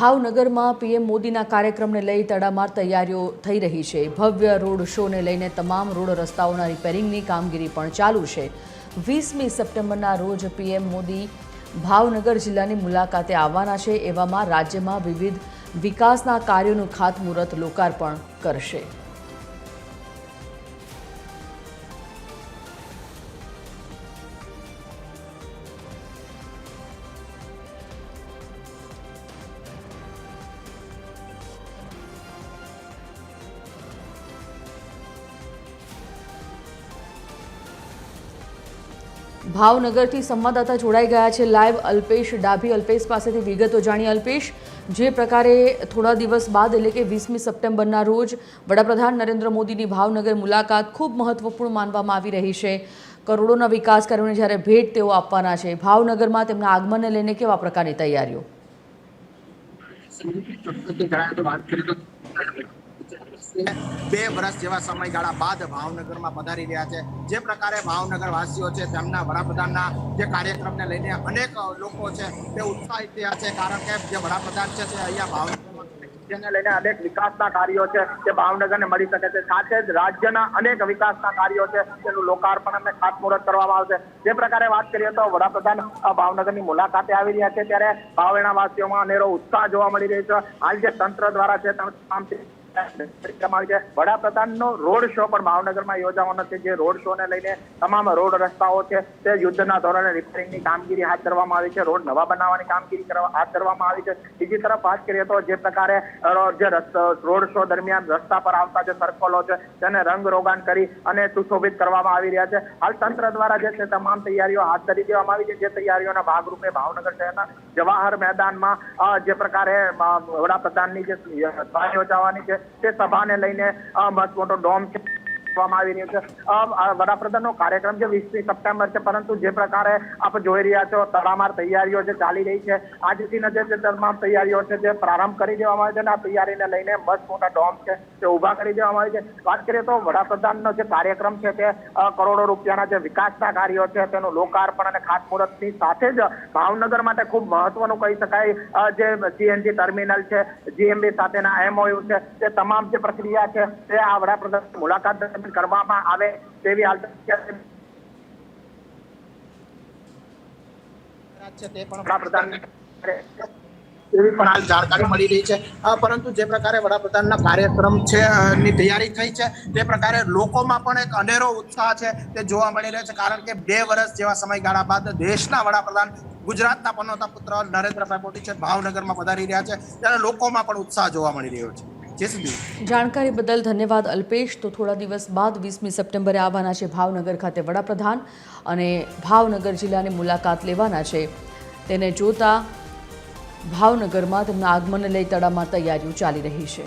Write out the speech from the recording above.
ભાવનગરમાં પીએમ મોદીના કાર્યક્રમને લઈ તડામાર તૈયારીઓ થઈ રહી છે। ભવ્ય રોડ શોને લઈને તમામ રોડ રસ્તાઓના રિપેરિંગની કામગીરી પણ ચાલુ છે। 20મી સપ્ટેમ્બરના રોજ પીએમ મોદી ભાવનગર જિલ્લાની મુલાકાતે આવવાના છે। એવામાં રાજ્યમાં વિવિધ વિકાસના કાર્યોનું ખાતમુહૂર્ત લોકાર્પણ કરશે। ભાવનગરથી સંવાદદાતા જોડાઈ ગયા છે લાઈવ અલ્પેશ ડાભી। અલ્પેશ પાસેથી વિગતો જાણીએ। અલ્પેશ, જે પ્રકારે થોડા દિવસ બાદ એટલે કે 20મી સપ્ટેમ્બરના રોજ વડાપ્રધાન નરેન્દ્ર મોદીની ભાવનગર મુલાકાત ખૂબ મહત્વપૂર્ણ માનવામાં આવી રહી છે। કરોડોના વિકાસ કાર્યોને જ્યારે ભેટ તેઓ આપવાના છે, ભાવનગરમાં તેમના આગમનને લઈને કેવા પ્રકારની તૈયારીઓ? બે વર્ષ જેવા સમયગાળા બાદ ભાવનગરમાં પધારી રહ્યા છે। જે પ્રકારે ભાવનગર વાસીઓ છે તેમના વડાપ્રધાનના જે કાર્યક્રમને લઈને અનેક લોકો છે તે ઉત્સાહિત થયા છે, કારણ કે જે વડાપ્રધાન છે તે અહીંયા ભાવનગરમાં જેને લઈને અનેક વિકાસના કાર્યો છે તે ભાવનગરને મળી શકે છે। સાથે જ રાજ્યના અનેક વિકાસના કાર્યો છે તેનું લોકાર્પણ અને ખાતમુહૂર્ત કરવામાં આવશે। જે પ્રકારે વાત કરીએ તો વડાપ્રધાન ભાવનગરની મુલાકાતે આવી રહ્યા છે ત્યારે ભાવેણા વાસીઓમાં અનેરો ઉત્સાહ જોવા મળી રહ્યો છે। હાલ જે તંત્ર દ્વારા છે તમામ વડાપ્રધાનનો રોડ શો પણ ભાવનગરમાં યોજાવાનો છે। જે રોડ શો ને લઈને તમામ રોડ રસ્તાઓ છે તે યુદ્ધના ધોરણે રિપેરિંગની કામગીરી હાથ ધરવામાં આવી છે। રોડ નવા બનાવવાની કામગીરી હાથ ધરવામાં આવી છે। બીજી તરફ વાત કરીએ તો જે પ્રકારે જે રોડ શો દરમિયાન રસ્તા પર આવતા જે સર્કલો છે તેને રંગરોગાન કરી અને સુશોભિત કરવામાં આવી રહ્યા છે। હાલ તંત્ર દ્વારા જે છે તમામ તૈયારીઓ હાથ ધરી દેવામાં આવી છે। જે તૈયારીઓના ભાગરૂપે ભાવનગર શહેરના જવાહર મેદાનમાં જે પ્રકારે વડાપ્રધાનની જે સભા યોજાવાની છે તે સભાને લઈને મસ્ત મોટો ડોમ આવી રહ્યો છે। વડાપ્રધાનનો કાર્યક્રમ જે 20મી સપ્ટેમ્બર છે, પરંતુ જે પ્રકારે આપ જોઈ રહ્યા છો તડામાર તૈયારીઓ જે ચાલી રહી છે, આજથી જે તમામ તૈયારીઓ છે તે પ્રારંભ કરી દેવામાં આવે છે અને આ તૈયારીને લઈને મસ્ત મોટા ડોમ છે તે ઉભા કરી દેવામાં આવે છે। વાત કરીએ તો વડાપ્રધાનનો જે કાર્યક્રમ છે તે કરોડો રૂપિયાના જે વિકાસના કાર્યો છે તેનું લોકાર્પણ અને ખાતમુહૂર્તની સાથે જ ભાવનગર માટે ખૂબ મહત્વનું કહી શકાય જે સીએનજી ટર્મિનલ છે, જીએમબી સાથેના એમઓયુ છે, તે તમામ જે પ્રક્રિયા છે તે આ વડાપ્રધાન મુલાકાત કરવામાં આવે તેવી હાલ તે પણ વડાપ્રધાન એવી પણ હાલ જાણકારી મળી રહી છે। પરંતુ જે પ્રકારે વડાપ્રધાનના કાર્યક્રમ છે ની તૈયારી થઈ છે તે પ્રકારે લોકોમાં પણ એક અનેરો ઉત્સાહ છે તે જોવા મળી રહ્યો છે, કારણ કે 2 વર્ષ જેવા સમયગાળા બાદ દેશના વડાપ્રધાન ગુજરાતના પનોતા પુત્ર નરેન્દ્રભાઈ મોદી છે ભાવનગરમાં પધારી રહ્યા છે, ત્યારે લોકોમાં પણ ઉત્સાહ જોવા મળી રહ્યો છે। જાણકારી બદલ ધન્યવાદ અલ્પેશ। તો થોડા દિવસ બાદ 20મી સપ્ટેમ્બરે આવવાના છે ભાવનગર ખાતે વડાપ્રધાન અને ભાવનગર જિલ્લાની મુલાકાત લેવાના છે। તેને જોતા ભાવનગરમાં તેમના આગમનને લઈ તડામાર તૈયારીઓ ચાલી રહી છે।